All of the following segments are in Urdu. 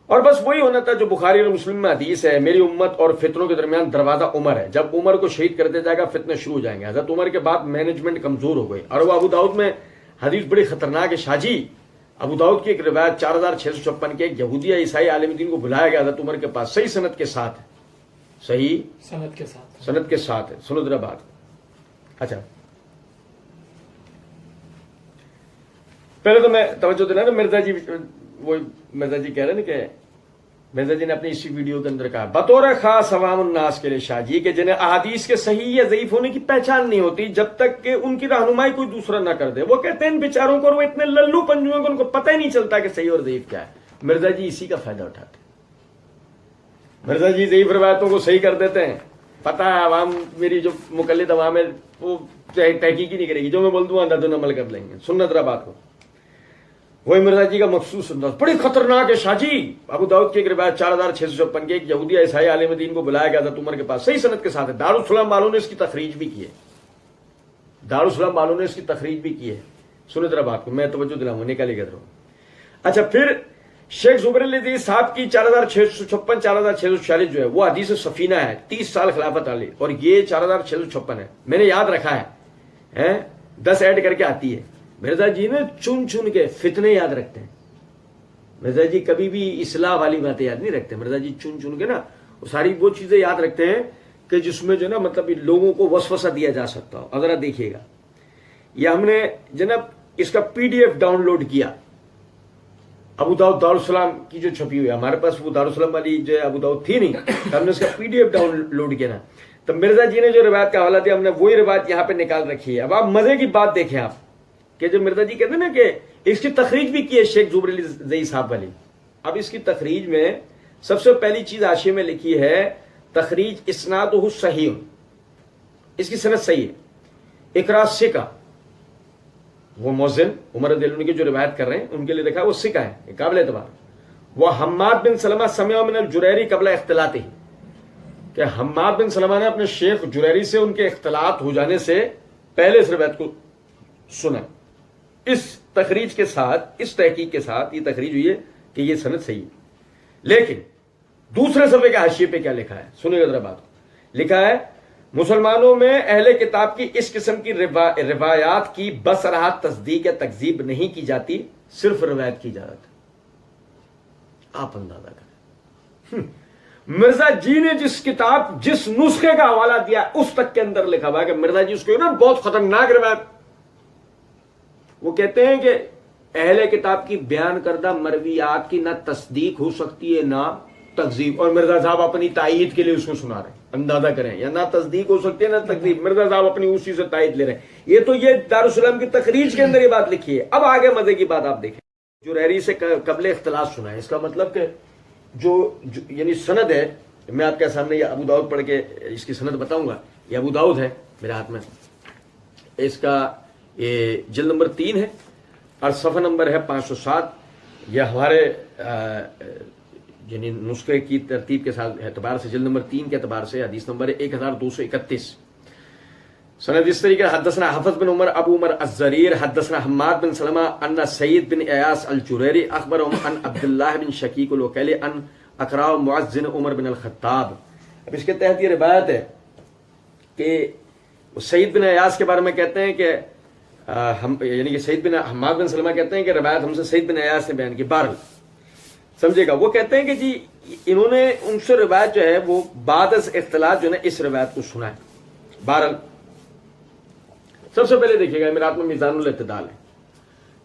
اور بس وہی ہونا تھا جو بخاری اور مسلم میں حدیث ہے، میری امت اور فتنوں کے درمیان دروازہ عمر ہے، جب عمر کو شہید کر دیا جائے گا فتنے شروع ہو جائیں گے۔ حضرت عمر کے بعد مینجمنٹ کمزور ہو گئی، اور وہ ابو داؤد میں حدیث بڑی خطرناک ہے شاہ جی۔ ابو داؤد کی ایک روایت 4656 کے، ایک یہودی یا عیسائی عالم دین کو بلایا گیا حضرت عمر کے پاس، صحیح سند کے ساتھ، صحیح سند کے ساتھ ہے، سنو ذرا بات۔ اچھا پہلے تو میں توجہ دینا نا، مرزا جی وہ مرزا جی کہہ رہے ہیں نا کہ مرزا جی نے اپنی اسی ویڈیو کے اندر کہا بطور خاص عوام الناس کے لیے شاہ جی کہ جنہیں احادیث کے صحیح یا ضعیف ہونے کی پہچان نہیں ہوتی جب تک کہ ان کی رہنمائی کوئی دوسرا نہ کر دے۔ وہ کہتے ہیں ان بیچاروں کو، اور وہ اتنے للو پنجو ہیں کہ ان کو پتہ ہی نہیں چلتا کہ صحیح اور ضعیف کیا ہے۔ مرزا جی اسی کا فائدہ اٹھاتے ہیں، مرزا جی ضعیف روایتوں کو صحیح کر دیتے ہیں۔ پتہ ہے عوام، میری جو مقلد عوام ہے وہ تحقیق ہی نہیں کرے گی، جو میں بول دوں انداز عمل کر لیں گے۔ سنت ذرا بات کو، وہی مرزا جی کا مخصوص انداز بڑی خطرناک ہے شاہ جی۔ ابو داؤد کی ایک روایت 4656 کے، ایک یہودی عیسائی عالم دین کو بلایا گیا حضرت عمر کے پاس، صحیح سند کے ساتھ ہے۔ دارالسلام والوں نے اس کی تخریج بھی کی ہے، دارالسلام والوں نے اس کی تخریج بھی کی ہے۔ سنو ذرا بات کو، میں توجہ دلاؤں، نکالی کر رہا ہوں۔ اچھا پھر شیخ زبیر العزیز صاحب کی 4656 4646 جو ہے وہ حدیث سفینہ ہے، 30 سال خلافت علی، اور یہ 4656 ہے، میں نے یاد رکھا ہے، 10 ایڈ کر کے آتی ہے۔ مرزا جی نے چن چن کے فتنے یاد رکھتے ہیں، مرزا جی کبھی بھی اصلاح والی باتیں یاد نہیں رکھتے، مرزا جی چن چن کے نا وہ ساری وہ چیزیں یاد رکھتے ہیں کہ جس میں جو نا مطلب لوگوں کو وسوسہ دیا جا سکتا ہو۔ ذرا دیکھیے گا، یہ ہم نے جناب اس کا PDF ڈاؤن لوڈ کیا، ابو داؤد دارالسلام کی جو چھپی ہوئی ہے، ہمارے پاس وہ دارالسلام والی جو ہے ابو داؤد تھی نہیں، تو ہم نے اس کا PDF ڈاؤن لوڈ کیا نا، تو مرزا جی نے جو روایت کا حوالہ دیا ہم نے وہی روایت یہاں پہ نکال رکھی ہے۔ اب آپ مزے کی بات دیکھیں آپ کہ جو مرزا جی کہتے ہیں نا کہ اس کی تخریج بھی کی ہے شیخ زبیر العزیز صاحب والی۔ اب اس کی تخریج میں سب سے پہلی چیز حاشیے میں لکھی ہے تخریج اسنادہ صحیح، اس کی سند صحیح ہے، اقرا ثقہ، وہ مؤذن عمر رضی اللہ عنہ کی جو روایت کر رہے ہیں ان کے لیے دیکھا وہ ثقہ ہے، قابل اعتبار۔ وہ حماد بن سلمہ سمع من الجریری قبل اختلاطہ، کہ حماد بن سلمہ نے اپنے شیخ جریری سے ان کے اختلاط ہو جانے سے پہلے اس روایت کو سنا۔ اس تخریج کے ساتھ، اس تحقیق کے ساتھ یہ تخریج ہوئی ہے کہ یہ سند صحیح ہے۔ لیکن دوسرے صفحے کے حاشیے پہ کیا لکھا ہے، سنیے ذرا بات کو، لکھا ہے مسلمانوں میں اہل کتاب کی اس قسم کی روایات کی بصراحت تصدیق یا تکذیب نہیں کی جاتی، صرف روایت کی جاتی۔ آپ اندازہ کریں مرزا جی نے جس کتاب، جس نسخے کا حوالہ دیا اس تک کے اندر لکھا ہوا ہے کہ مرزا جی اس کو نا بہت خطرناک روایت، وہ کہتے ہیں کہ اہل کتاب کی بیان کردہ مرویات کی نہ تصدیق ہو سکتی ہے نہ تکذیب، اور مرزا صاحب اپنی تائید کے لیے اس کو سنا رہے ہیں، اندازہ کریں، یا نہ تصدیق ہو سکتی ہے نہ تکذیب، مرزا صاحب اپنی اسی سے تائید لے رہے ہیں۔ یہ تو یہ دارالسلام کی تخریج کے اندر یہ بات لکھی ہے۔ اب آگے مزے کی بات آپ دیکھیں، جریری سے قبل اختلاط سنا ہے، اس کا مطلب کہ جو یعنی سند ہے، میں آپ کے سامنے یہ ابو داؤد پڑھ کے اس کی سند بتاؤں گا، یہ ابو داؤد ہے میرے ہاتھ میں، اس کا یہ جلد نمبر 3 ہے اور صفحہ نمبر ہے 507۔ یہ ہمارے یعنی نسخے کی ترتیب کے ساتھ اعتبار سے جلد نمبر 3 کے اعتبار سے حدیث نمبر 1231۔ سند اس طریقے حدثنا حفظ بن عمر ابو عمر الزریر حدثنا حماد بن سلمہ ان سعید بن ایاس الجریری اخبرهم ان عبداللہ بن شقیق الوکیلی ان اقرا معزن عمر بن الخطاب۔ اب اس کے تحت یہ روایت ہے کہ سعید بن ایاس کے بارے میں کہتے ہیں کہ یعنی کہ سعید بن حماد بن سلمہ کہتے ہیں کہ روایت ہم سے سعید بن ایاس نے بیان کی، بہرحال سمجھے گا، وہ کہتے ہیں کہ جی انہوں نے ان سے روایت جو ہے وہ بعد از اختلاط جو ہے اس روایت کو سنا ہے۔ بہرحال سب سے پہلے دیکھیے گا امارات میں میزان الاعتدال ہے،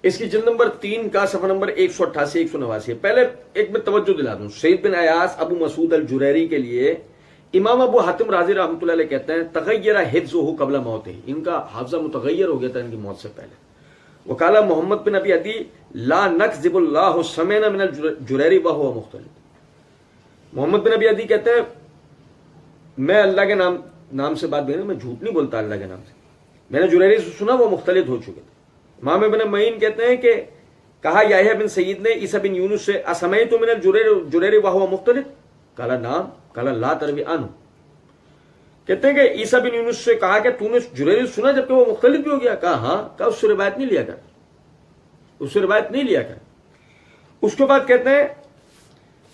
اس کی جلد نمبر 3 کا صفحہ نمبر 188 189 ہے۔ پہلے ایک میں توجہ دلا دوں، سعید بن ایاس ابو مسعود الجریری کے لیے امام ابو حاتم رازی رحمۃ اللہ علیہ کہتے ہیں تغیر حفظہ قبل موتہ، ان کا حافظہ متغیر ہو گیا تھا ان کی موت سے پہلے۔ وقال محمد بن ابی عدی لا نکذب اللہ سمعنا من الجریری وهو مختلف۔ محمد بن ابی عدی کہتے ہیں میں اللہ کے نام سے بات میں جھوٹ نہیں بولتا، اللہ کے نام سے میں نے جریری سے سنا وہ مختلف ہو چکے تھے۔ امام ابن معین کہتے ہیں کہ کہا یحییٰ بن سعید نے عیسیٰ بن یونس سے اسمعت من الجریری وهو مختلف، قال نعم قال لا تروی عنہ، کہتے ہیں کہ عیسیٰ بن یونس سے کہا کہ تو نے جریری سنا جبکہ وہ مختلف بھی ہو گیا، کہا ہاں، کہا اس سے روایت نہیں لیا کر، اس سے روایت نہیں لیا کر۔ اس کے بعد کہتے ہیں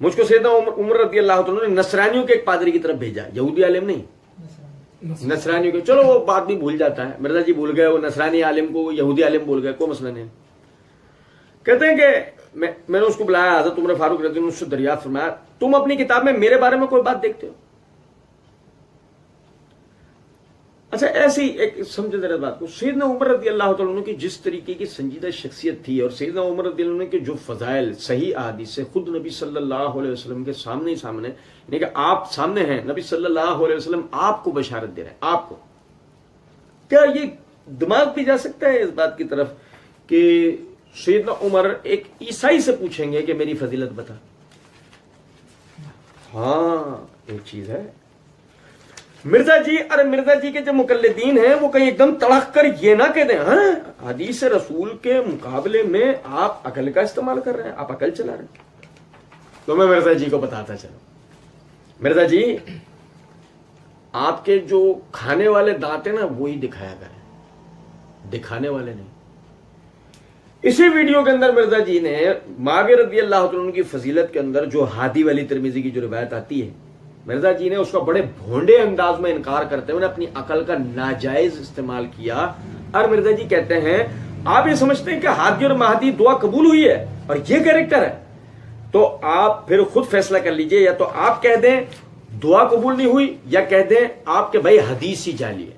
مجھ کو سیدنا عمر رضی اللہ عنہ نے نصرانیوں کے ایک پادری کی طرف بھیجا, یہودی عالم نہیں, نصرانیوں کے. چلو وہ بات بھی بھول جاتا ہے, مرزا جی بھول گئے, وہ نصرانی عالم کو یہودی عالم بھول گئے, کوئی مسئلہ نہیں. کہتے ہیں کہ میں نے اس کو بلایا, حضرت عمر فاروق رضی اللہ عنہ سے دریافت فرمایا, تم اپنی کتاب میں میرے بارے میں کوئی بات دیکھتے ہو؟ اچھا ایسی ایک سمجھے ذرا بات کو, سیدنا عمر رضی اللہ تعالیٰ عنہ کی جس طریقے کی سنجیدہ شخصیت تھی, اور سیدنا عمر رضی اللہ عنہ کے جو فضائل صحیح احادیث سے خود نبی صلی اللہ علیہ وسلم کے سامنے یعنی کہ آپ سامنے ہیں, نبی صلی اللہ علیہ وسلم آپ کو بشارت دے رہے ہیں, آپ کو. کیا یہ دماغ پہ جا سکتا ہے اس بات کی طرف کہ سیدنا عمر ایک عیسائی سے پوچھیں گے کہ میری فضیلت بتا؟ ہاں ایک چیز ہے, مرزا جی, ارے مرزا جی کے جو مقلدین ہیں وہ کہیں ایک دم تڑک کر یہ نہ کہہ دیں ہاں حدیث رسول کے مقابلے میں آپ عقل کا استعمال کر رہے ہیں, آپ عقل چلا رہے ہیں. تو میں مرزا جی کو بتاتا چلوں, مرزا جی آپ کے جو کھانے والے دانت ہیں نا وہی دکھایا کریں, دکھانے والے نہیں. اسی ویڈیو کے اندر مرزا جی نے معاویہ رضی اللہ عنہ کی فضیلت کے اندر جو ہادی والی ترمذی کی جو روایت آتی ہے, مرزا جی نے اس کا بڑے بھونڈے انداز میں انکار کرتے ہوئے اپنی عقل کا ناجائز استعمال کیا. اور مرزا جی کہتے ہیں آپ یہ سمجھتے ہیں کہ ہادی اور مہدی دعا قبول ہوئی ہے اور یہ کیریکٹر ہے, تو آپ پھر خود فیصلہ کر لیجئے, یا تو آپ کہہ دیں دعا قبول نہیں ہوئی, یا کہہ دیں آپ کے بھائی حدیث ہی جعلی ہے.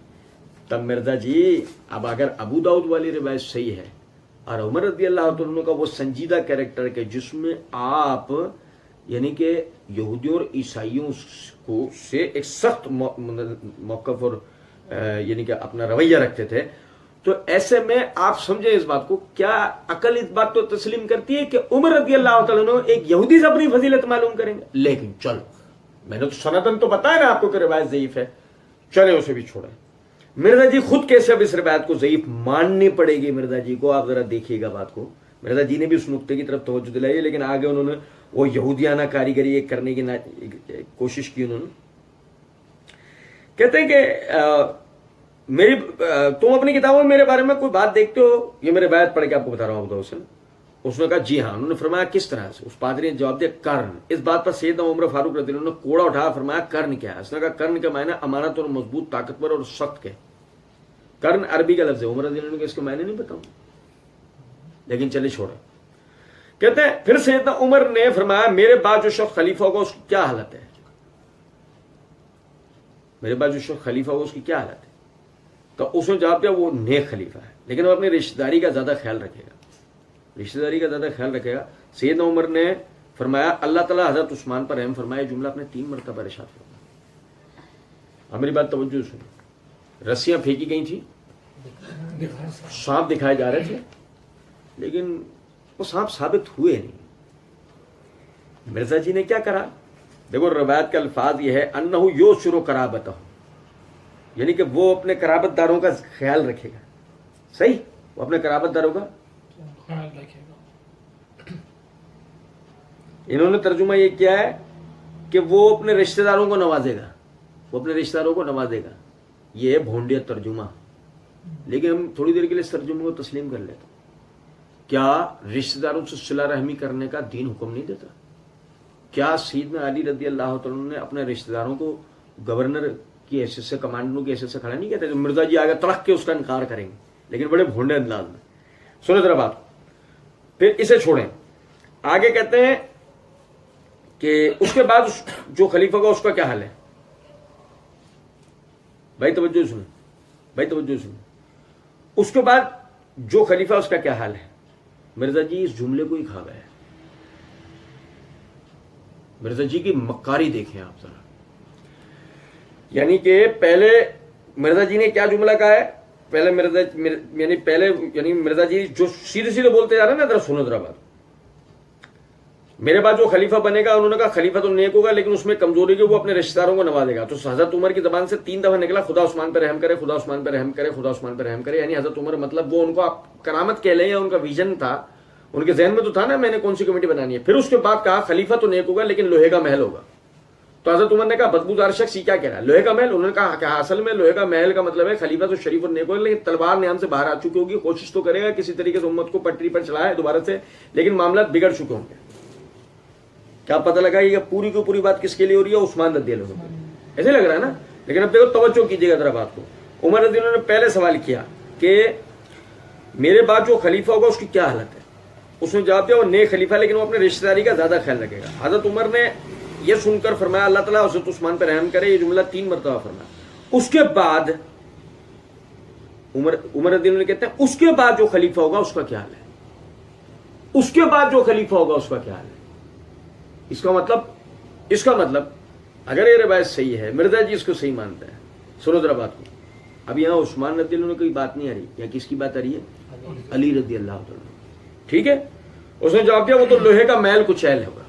تب مرزا جی اب اگر ابو داؤد والی روایت صحیح ہے اور عمر رضی اللہ عنہ کا وہ سنجیدہ کیریکٹر کے جس میں آپ یعنی کہ یہودیوں اور عیسائیوں کو سے ایک سخت موقف اور یعنی کہ اپنا رویہ رکھتے تھے, تو ایسے میں آپ سمجھیں اس بات کو, کیا عقل اس بات تو تسلیم کرتی ہے کہ عمر رضی اللہ تعالیٰ عنہ ایک یہودی سے اپنی فضیلت معلوم کریں گے؟ لیکن چلو میں نے تو سندن تو بتایا نا آپ کو کہ روایت ضعیف ہے, چلے اسے بھی چھوڑیں. مرزا جی خود کیسے اب اس روایت کو ضعیف ماننی پڑے گی مرزا جی کو, آپ ذرا دیکھیے گا بات کو. مرزا جی نے بھی اس نقطے کی طرف توجہ دلائی ہے, لیکن آگے انہوں نے وہ یہودیانہ کاریگری ایک کرنے کی کوشش کی. انہوں نے کہتے ہیں کہ میری تم اپنی کتابوں میں میرے بارے میں کوئی بات دیکھتے ہو؟ یہ میں روایت پڑھ کے آپ کو بتا رہا ہوں. اس نے کہا جی ہاں. انہوں نے فرمایا کس طرح سے؟ اس پادری نے جواب دیا کرن. اس بات پر سیدنا عمر فاروق رضی اللہ عنہ نے کوڑا اٹھا فرمایا کرن کیا ہے؟ اس نے کہا کرن کا معنی امانت اور مضبوط, طاقتور اور سخت کے. کرن عربی کا لفظ ہے. عمر رضی اللہ عنہ کے اس کے معنی نہیں بتاؤں, لیکن چلے چھوڑے. کہتے ہیں پھر سیدنا عمر نے فرمایا میرے بعد جو شخص خلیفہ ہوگا اس کی کیا حالت ہے؟ میرے بعد جو شخص خلیفہ ہوگا اس کی کیا حالت ہے؟ تو اس نے جواب دیا وہ نیک خلیفہ ہے, لیکن وہ اپنی رشتہ داری کا زیادہ خیال رکھے گا, رشتہ داری کا زیادہ خیال رکھے گا. سیدنا عمر نے فرمایا اللہ تعالیٰ حضرت عثمان پر رحم فرمایا. جملہ اپنے 3 مرتبہ ارشاد فرمایا. اب میری بات توجہ سنو, رسیاں پھینکی گئی تھی, سانپ دکھائے جا رہے تھے, لیکن وہ سانپ ثابت ہوئے نہیں. مرزا جی نے کیا کرا؟ دیکھو روایت کا الفاظ یہ ہے انہ یوسر قرابتہ, یعنی کہ وہ اپنے قرابت داروں کا خیال رکھے گا. صحیح, وہ اپنے قرابت داروں کا خیال رکھے گا. انہوں نے ترجمہ یہ کیا ہے کہ وہ اپنے رشتہ داروں کو نوازے گا, وہ اپنے رشتہ داروں کو نوازے گا. یہ ہے بھونڈیا ترجمہ, لیکن ہم تھوڑی دیر کے لیے اس ترجمے کو تسلیم کر لیتے. کیا رشتہ داروں سے صلہ رحمی کرنے کا دین حکم نہیں دیتا؟ کیا سیدنا علی رضی اللہ تعالیٰ نے اپنے رشتہ داروں کو گورنر کی حیثیت سے, کمانڈروں کی حیثیت سے کھڑا نہیں کہتے؟ مرزا جی آگے تڑک کے اس کا انکار کریں گے, لیکن بڑے بھونڈے انداز میں. سنو ذرا بات, پھر اسے چھوڑیں. آگے کہتے ہیں کہ اس کے بعد جو خلیفہ کا اس کا کیا حال ہے؟ بھائی توجہ سنیں, بھائی توجہ سنیں. اس کے بعد جو خلیفہ اس کا کیا حال ہے؟ مرزا جی اس جملے کو ہی کھا گئے. مرزا جی کی مکاری دیکھیں آپ ذرا. یعنی کہ پہلے مرزا جی نے کیا جملہ کہا ہے؟ پہلے مرزا جی جو سیدھے سیدھے بولتے جا رہے ہیں نا, ذرا سنو ذرا بات. میرے بعد جو خلیفہ بنے گا, انہوں نے کہا خلیفہ تو نیک ہوگا لیکن اس میں کمزوری کہ وہ اپنے رشتہ داروں کو نوازے گا. تو حضرت عمر کی زبان سے 3 دفعہ نکلا خدا عثمان پہ رحم کرے, خدا عثمان پہ رحم کرے, خدا عثمان پہ رحم کرے. یعنی حضرت عمر مطلب وہ ان کو آپ کرامت کہہ لیں یا ان کا ویژن تھا, ان کے ذہن میں تو تھا نا میں نے کون سی کمیٹی بنانی ہے. پھر اس کے بعد کہا خلیفہ تو نیک ہوگا لیکن لوہے کا محل ہوگا. تو حضرت عمر نے کہا بدبودار شخص یہ کیا کہہ رہا ہے؟ لوہے کا محل. انہوں نے کہا کہ اصل میں لوہے کا محل کا مطلب ہے خلیفہ تو شریف اور نیک ہوگا لیکن تلوار نیام سے باہر آ چکی ہوگی, کوشش تو کرے گا کسی طریقے سے امت کو پٹری پر چلائے دوبارہ سے, لیکن معاملات بگڑ چکے ہوں گے. کیا پتہ لگا یہ پوری کی پوری بات کس کے لیے ہو رہی ہے؟ عثمان رضی اللہ عنہ، ایسے لگ رہا ہے نا. لیکن اب دیکھو توجہ کیجیے گا ذرا بات کو. عمر رضی اللہ عنہ نے پہلے سوال کیا کہ میرے بعد جو خلیفہ ہوگا اس کی کیا حالت ہے. اس نے جواب دیا وہ نیک خلیفہ لیکن وہ اپنے رشتہ داری کا زیادہ خیال رکھے گا. حضرت عمر نے یہ سن کر فرمایا اللہ تعالیٰ حضرت عثمان پہ رحم کرے. یہ جملہ 3 مرتبہ فرمایا. اس کے بعد عمر رضی اللہ عنہ کہتے ہیں اس کے بعد جو خلیفہ ہوگا اس کا کیا حال ہے. اس کے بعد جو خلیفہ ہوگا اس کا کیا حال ہے. اس کا مطلب اگر یہ روایت صحیح ہے، مرزا جی اس کو صحیح مانتا ہے. سنو ذرا بات کو. اب یہاں عثمان رضی اللہ عنہ کی بات نہیں آ رہی، یا کس کی بات آ رہی ہے؟ علی رضی اللہ عنہ. ٹھیک ہے. اس نے جواب دیا وہ تو لوہے کا محل کچیل ہوگا.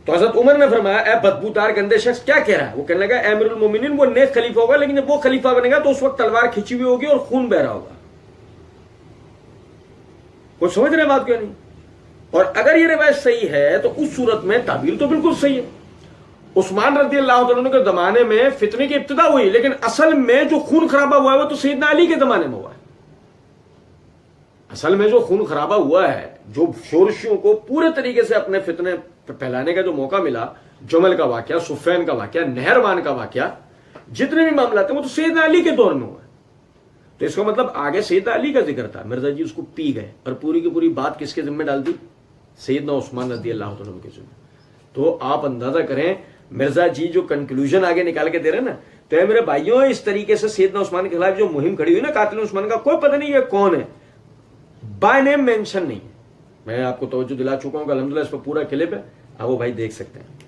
تو حضرت عمر نے فرمایا اے بدبودار گندے شخص کیا کہہ رہا ہے؟ وہ کہنے لگا اے امیر المومنین وہ نیک خلیفہ ہوگا لیکن جب وہ خلیفہ بنے گا تو اس وقت تلوار کھچی ہوئی ہوگی اور خون بہ رہا ہوگا. کوئی سمجھ رہے بات کیوں نہیں؟ اور اگر یہ روایت صحیح ہے تو اس صورت میں تعبیر تو بالکل صحیح ہے. عثمان رضی اللہ عنہ کے زمانے میں فتنے کی ابتدا ہوئی لیکن اصل میں جو خون خرابہ ہوا ہے وہ تو سیدنا علی کے زمانے میں ہوا ہے. اصل میں جو خون خرابہ ہوا ہے، جو شورشیوں کو پورے طریقے سے اپنے فتنے پھیلانے کا جو موقع ملا، جمل کا واقعہ، صفین کا واقعہ، نہروان کا واقعہ، جتنے بھی معاملات ہیں وہ تو سیدنا علی کے دور میں ہوا ہے. تو اس کا مطلب آگے سیدنا علی کا ذکر تھا. مرزا جی اس کو پی گئے اور پوری کی پوری بات کس کے ذمہ ڈال دی؟ سیدنا عثمان رضی اللہ عنہ کے ذمہ. تو آپ اندازہ کریں مرزا جی جو کنکلوژن آگے نکال کے دے رہے ہیں نا، تو اے میرے بھائیوں اس طریقے سے سیدنا عثمان کے خلاف جو مہم کھڑی ہوئی نا قاتل عثمان کا، کوئی پتہ نہیں یہ کون ہے، بائی نیم مینشن نہیں ہے. میں آپ کو توجہ دلا چکا ہوں کہ الحمدللہ اس پہ پورا کلپ ہے، آپ وہ بھائی دیکھ سکتے ہیں.